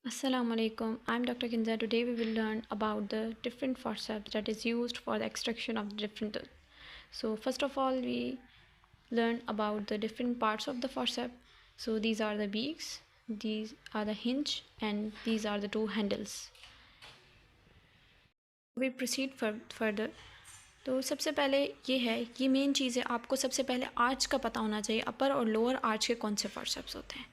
Assalamu alaikum. I'm Dr. Kinza. Today we will learn about the different forceps that is used for the extraction of the different tooth. So first of all, we learn about the different parts of the forceps. So these are the beaks, these are the hinge, and these are the two handles. We proceed further. तो सबसे पहले ये है, ये main चीज़ है, आपको सबसे पहले आर्च का पता होना चाहिए, अपर और लोअर आर्च के कौन से फॉर्सेप्स होते हैं।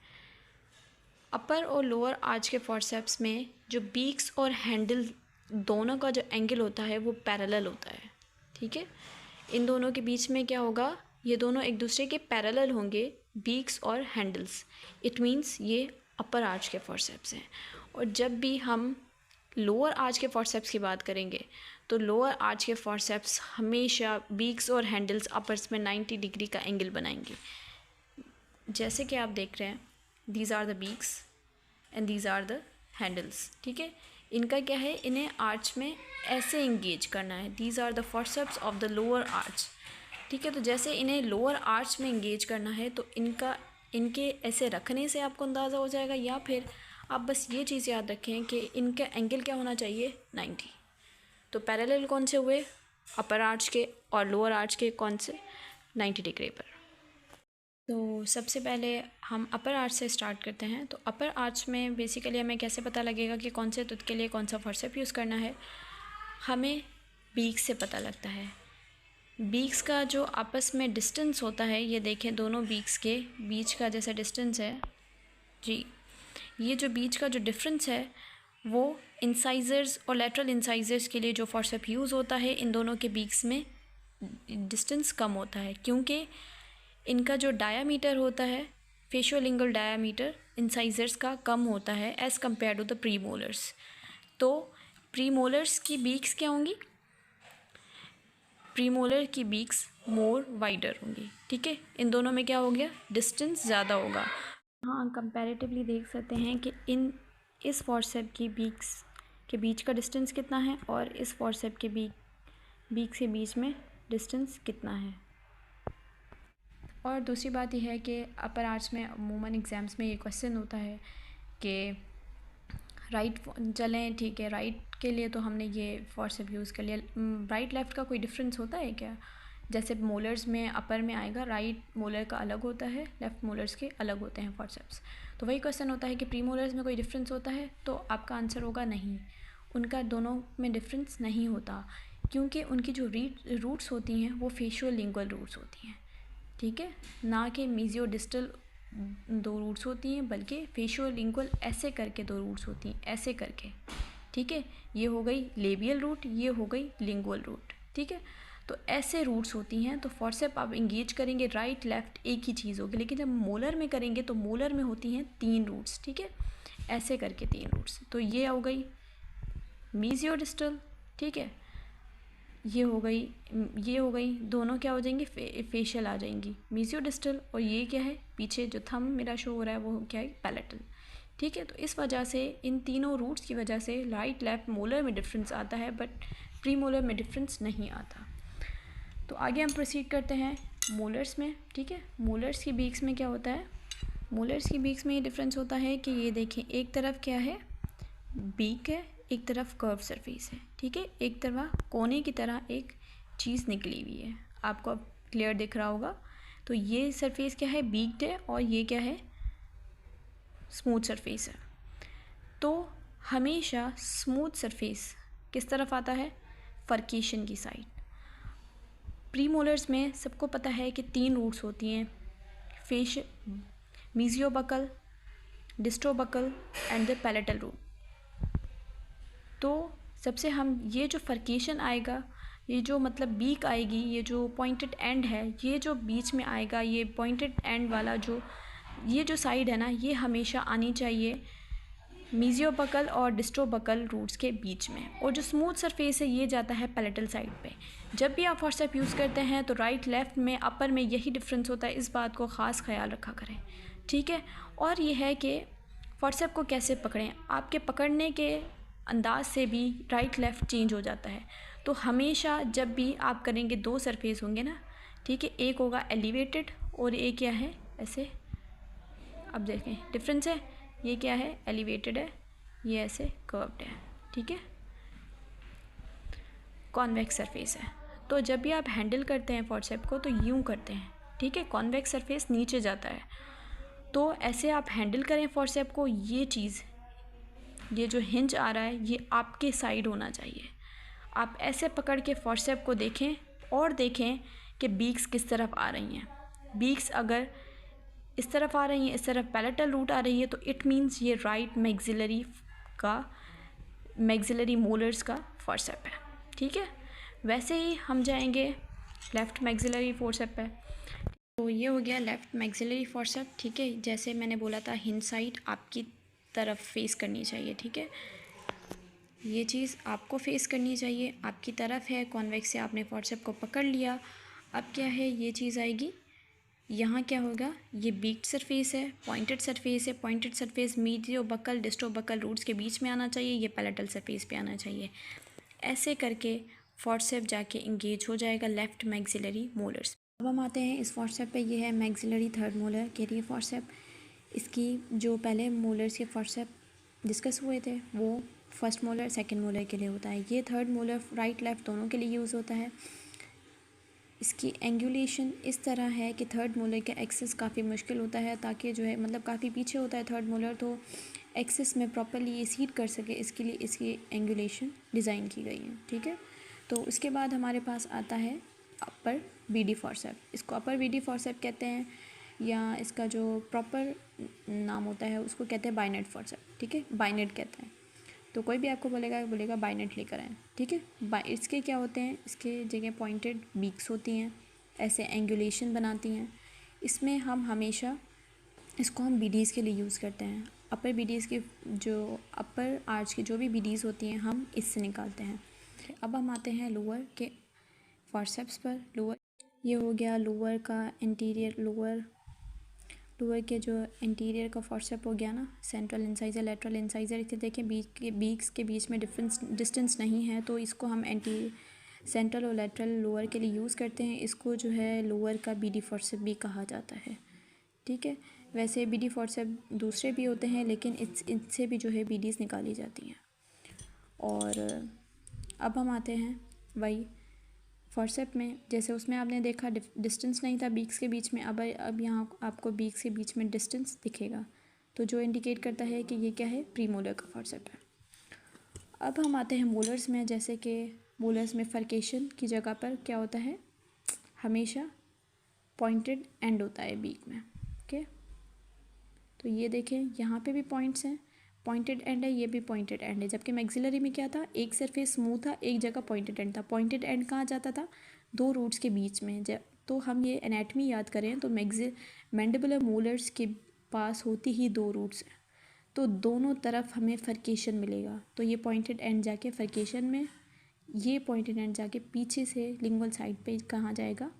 अपर और लोअर आर्च के फॉर्सेप्स में जो बीक्स और हैंडल दोनों का जो एंगल होता है वो पैरेलल होता है, ठीक है। इन दोनों के बीच में क्या होगा, ये दोनों एक दूसरे के पैरेलल होंगे, बीक्स और हैंडल्स। इट मीन्स ये अपर आर्च के फॉर्सेप्स हैं। और जब भी हम लोअर आर्च के फॉर्सेप्स की बात करेंगे तो लोअर आर्च के फॉर्सेप्स हमेशा बीक्स और हैंडल्स अपर्स में 90 डिग्री का एंगल बनाएंगे। जैसे कि आप देख रहे हैं, these are the beaks and these are the handles, ठीक है। इनका क्या है, इन्हें आर्च में ऐसे इंगेज करना है। These are the forceps of the lower arch, ठीक है। तो जैसे इन्हें लोअर आर्च में इंगेज करना है तो इनके ऐसे रखने से आपको अंदाज़ा हो जाएगा, या फिर आप बस ये चीज़ याद रखें कि इनका एंगल क्या होना चाहिए, 90। तो पैरेलल कौन से हुए, अपर आर्च के, और लोअर आर्च के कौन से, 90 डिग्री पर। तो सबसे पहले हम अपर आर्च से स्टार्ट करते हैं। तो अपर आर्च में बेसिकली हमें कैसे पता लगेगा कि कौन से टूथ के लिए कौन सा फॉर्सेप यूज़ करना है, हमें बीक्स से पता लगता है। बीक्स का जो आपस में डिस्टेंस होता है, ये देखें दोनों बीक्स के बीच का जैसा डिस्टेंस है जी, ये जो बीच का जो डिफरेंस है वो इंसाइजर्स और लेटरल इंसाइजर्स के लिए जो फॉर्सेप यूज़ होता है, इन दोनों के बीक्स में डिस्टेंस कम होता है, क्योंकि इनका जो डायामीटर होता है, फेशियोलिंगुअल डायामीटर इंसाइजर्स का कम होता है as compare to the premolars. तो प्रीमोलर्स की बीक्स क्या होंगी, प्रीमोलर की बीक्स मोर वाइडर होंगी, ठीक है। इन दोनों में क्या हो गया, डिस्टेंस ज़्यादा होगा। हाँ, कंपैरेटिवली देख सकते हैं कि इस फॉर्सेप की बीक्स के बीच का डिस्टेंस कितना है और इस फॉर्सेप के बीक के बीच में डिस्टेंस कितना है। और दूसरी बात यह है कि अपर आर्च में अमूमन एग्ज़ाम्स में ये क्वेश्चन होता है कि राइट चलें, ठीक है, राइट के लिए तो हमने ये फॉर्सेप यूज़ कर लिया, राइट लेफ़्ट का कोई डिफरेंस होता है क्या। जैसे मोलर्स में अपर में आएगा, राइट मोलर का अलग होता है, लेफ़्ट मोलर्स के अलग होते हैं फॉर्सेप्स। तो वही क्वेश्चन होता है कि प्री मोलर्स में कोई डिफरेंस होता है, तो आपका आंसर होगा नहीं, उनका दोनों में डिफरेंस नहीं होता, क्योंकि उनकी जो रूट्स होती हैं वो फेशियोलिंगुअल रूट्स होती हैं, ठीक है, ना कि मीजियोडिस्टल दो रूट्स होती हैं, बल्कि फेशियोलिंगुअल ऐसे करके दो रूट्स होती हैं, ऐसे करके, ठीक है। ये हो गई लेबियल रूट, ये हो गई लिंगुअल रूट, ठीक है। तो ऐसे रूट्स होती हैं। तो फॉर्सेप आप इंगेज करेंगे, राइट लेफ़्ट एक ही चीज़ होगी, लेकिन जब मोलर में करेंगे तो मोलर में होती हैं 3 रूट्स, ठीक है, ऐसे करके 3 रूट्स। तो ये हो गई मीजियोडिस्टल, ठीक है, ये हो गई, दोनों क्या हो जाएंगी, फेशियल आ जाएंगी, मीजियोडिस्टल। और ये क्या है, पीछे जो थंब मेरा शो हो रहा है वो क्या है, पैलेटल, ठीक है। तो इस वजह से इन तीनों रूट्स की वजह से राइट लेफ़्ट मोलर में डिफरेंस आता है, बट प्री मोलर में डिफरेंस नहीं आता। तो आगे हम प्रोसीड करते हैं मोलर्स में, ठीक है। मोलर्स की बीक्स में क्या होता है, मोलर्स की बीक्स में ये डिफरेंस होता है कि ये देखें, एक तरफ क्या है, बीक है, एक तरफ कर्व सरफेस है, ठीक है, एक तरफ कोने की तरह एक चीज़ निकली हुई है, आपको अब क्लियर दिख रहा होगा। तो ये सरफेस क्या है, बीक्ड है, और ये क्या है, स्मूथ सरफेस है। तो हमेशा स्मूथ सरफेस किस तरफ आता है, फर्केशन की साइड। प्रीमोलर्स में सबको पता है कि 3 रूट्स होती हैं, मीजियोबकल, डिस्ट्रोबकल एंड द पैलेटल रूट। तो सबसे हम ये जो फर्केशन आएगा, ये जो मतलब बीक आएगी, ये जो पॉइंटेड एंड है, ये जो बीच में आएगा, ये पॉइंटेड एंड वाला ये जो साइड है ना, ये हमेशा आनी चाहिए मीजियोबकल और डिस्ट्रोबकल रूट्स के बीच में। और जो स्मूथ सरफेस है ये जाता है पैलेटल साइड पे। जब भी आप फॉर्सेप यूज़ करते हैं तो राइट लेफ़्ट में अपर में यही डिफरेंस होता है, इस बात को ख़ास ख्याल रखा करें, ठीक है। और ये है कि फॉर्सेप को कैसे पकड़ें, आपके पकड़ने के अंदाज से भी राइट लेफ़्ट चेंज हो जाता है। तो हमेशा जब भी आप करेंगे, 2 सरफेस होंगे ना, ठीक है, एक होगा एलिवेटेड और एक क्या है, ऐसे। अब देखें डिफरेंस है, ये क्या है, एलिवेटेड है, ये ऐसे कर्व्ड है, ठीक है, कॉन्वेक्स सरफेस है। तो जब भी आप हैंडल करते हैं फॉर्सेप को तो यूँ करते हैं, ठीक है, कॉन्वेक्स सरफेस नीचे जाता है, तो ऐसे आप हैंडल करें फॉर्सेप को। ये चीज़, ये जो हिंज आ रहा है ये आपके साइड होना चाहिए। आप ऐसे पकड़ के फॉर्सेप को देखें और देखें कि बीक्स किस तरफ आ रही हैं। बीक्स अगर इस तरफ आ रही हैं, इस तरफ पैलेटल रूट आ रही है, तो इट मीन्स ये राइट मैक्सिलरी मोलर्स का फॉर्सेप है, ठीक है। वैसे ही हम जाएंगे लेफ़्ट मैक्सिलरी फॉर्सेप पे। तो ये हो गया लेफ़्ट मैक्सिलरी फॉर्सेप, ठीक है। जैसे मैंने बोला था हिंज साइड आपकी तरफ फेस करनी चाहिए, ठीक है। ये चीज़ आपको फेस करनी चाहिए, आपकी तरफ है, कॉन्वेक्स से आपने फॉर्सेप को पकड़ लिया। अब क्या है, ये चीज़ आएगी यहाँ, क्या होगा, ये बीक्ड सरफेस है, पॉइंटेड सरफेस है। पॉइंटेड सरफेस मीडियो बकल डिस्टो बकल रूट्स के बीच में आना चाहिए, ये पैलेटल सरफेस पे आना चाहिए। ऐसे करके फॉर्सेप जाके इंगेज हो जाएगा लेफ़्ट मैक्सिलरी मोलर्स। अब हम आते हैं इस फॉर्सेप पे। ये है मैक्सिलरी थर्ड मोलर के लिए फॉर्सेप। इसकी जो पहले मोलर्स के फॉर्सेप डिस्कस हुए थे वो फर्स्ट मोलर सेकंड मोलर के लिए होता है। ये थर्ड मोलर राइट लेफ़्ट दोनों के लिए यूज़ होता है। इसकी एंगुलेशन इस तरह है कि थर्ड मोलर का एक्सेस काफ़ी मुश्किल होता है, ताकि जो है मतलब काफ़ी पीछे होता है थर्ड मोलर, तो एक्सेस में प्रॉपर्ली ये सीट कर सके, इसके लिए इसकी एंगुलेशन डिज़ाइन की गई है, ठीक है। तो उसके बाद हमारे पास आता है अपर बीडी फॉर्सेप। इसको अपर बीडी फॉर्सेप कहते हैं, या इसका जो प्रॉपर नाम होता है उसको कहते हैं बाइनेट फॉर्सेप, ठीक है, बाइनेट कहते हैं। तो कोई भी आपको बोलेगा बाइनेट लेकर आएँ, ठीक है। इसके क्या होते हैं, इसके जगह पॉइंटेड बीक्स होती हैं, ऐसे एंगुलेशन बनाती हैं। इसमें हम हमेशा इसको हम बीडीज़ के लिए यूज़ करते हैं। अपर बीडीज़ की जो अपर आर्च की जो भी बीडीज़ होती हैं हम इससे निकालते हैं। अब हम आते हैं लोअर के फॉर्सेप्स पर। लोअर ये हो गया लोअर का इंटीरियर, लोअर के जो इंटीरियर का फॉर्सेप हो गया ना, सेंट्रल इंसाइजर लेटरल इंसाइजर। इसे देखें बीक्स के बीच में डिस्टेंस नहीं है, तो इसको हम सेंट्रल और लेटरल लोअर के लिए यूज़ करते हैं। इसको जो है लोअर का बीडी फॉर्सेप भी कहा जाता है, ठीक है। वैसे बीडी फॉर्सेप दूसरे भी होते हैं, लेकिन इससे भी जो है बीडीज़ निकाली जाती हैं। और अब हम आते हैं वही फॉर्सेप में, जैसे उसमें आपने देखा डिस्टेंस नहीं था बीक्स के बीच में, अब यहाँ आपको बीक्स के बीच में डिस्टेंस दिखेगा, तो जो इंडिकेट करता है कि ये क्या है, प्री मोलर का फॉर्सेप है। अब हम आते हैं मोलर्स में। जैसे कि मोलर्स में फर्केशन की जगह पर क्या होता है, हमेशा पॉइंटेड एंड होता है बीक में, ओके। तो ये देखें यहाँ पे भी पॉइंट्स हैं, पॉइंटेड एंड है, ये भी पॉइंटेड एंड है। जबकि मैक्सिलरी में क्या था, एक सरफेस स्मूथ था, एक जगह पॉइंटेड एंड था। पॉइंटेड एंड कहाँ जाता था, दो रूट्स के बीच में। तो हम ये एनाटमी याद करें तो मैंडिबुलर मोलर्स के पास होती ही दो रूट्स हैं, तो दोनों तरफ हमें फर्केशन मिलेगा। तो ये पॉइंटेड एंड जाके फर्केशन में, ये पॉइंटेड एंड जाके पीछे से लिंगुअल साइड पे कहाँ जाएगा,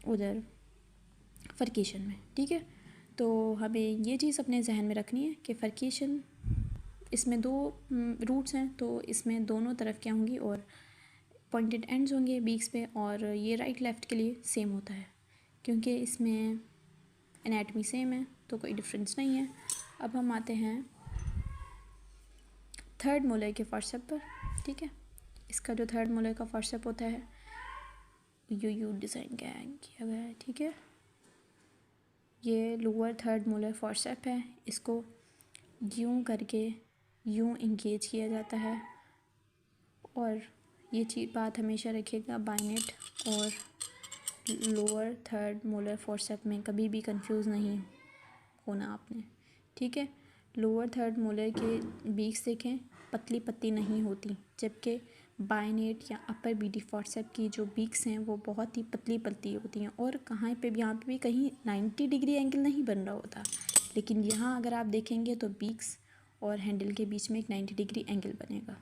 उधर फर्केशन में, ठीक है। तो हमें ये चीज़ अपने जहन में रखनी है कि फर्केशन, इसमें दो रूट्स हैं, तो इसमें दोनों तरफ क्या होंगी और पॉइंटेड एंड्स होंगे बीक्स पे। और ये राइट लेफ़्ट के लिए सेम होता है, क्योंकि इसमें एनाटमी सेम है, तो कोई डिफरेंस नहीं है। अब हम आते हैं थर्ड मोलर के फॉर्सेप पर, ठीक है। इसका जो थर्ड मोलर का फॉर्सेप होता है यू डिज़ाइन किया गया है, ठीक है। ये लोअर थर्ड मोलर फॉर्सेप है, इसको यूं करके यूं इंगेज किया जाता है। और ये चीज़ बात हमेशा रखिएगा, बाइनेट और लोअर थर्ड मोलर फॉर्सेप में कभी भी कंफ्यूज नहीं होना आपने, ठीक है। लोअर थर्ड मोलर के बीक्स देखें पतली पतली नहीं होती, जबकि बाइनेट या अपर बीडी फॉर्सेप की जो बीक्स हैं वो बहुत ही पतली पतली होती हैं। और कहाँ पे भी, यहाँ पे भी कहीं 90 डिग्री एंगल नहीं बन रहा होता, लेकिन यहाँ अगर आप देखेंगे तो बीक्स और हैंडल के बीच में एक 90 डिग्री एंगल बनेगा।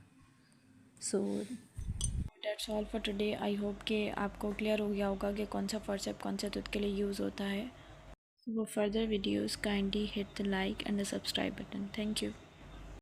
So that's all for today. I hope कि आपको क्लियर हो गया होगा कि कौन सा फॉर्सेप कौन सा तुद के लिए यूज़ होता है। For further videos kindly hit the like and the subscribe button. Thank you.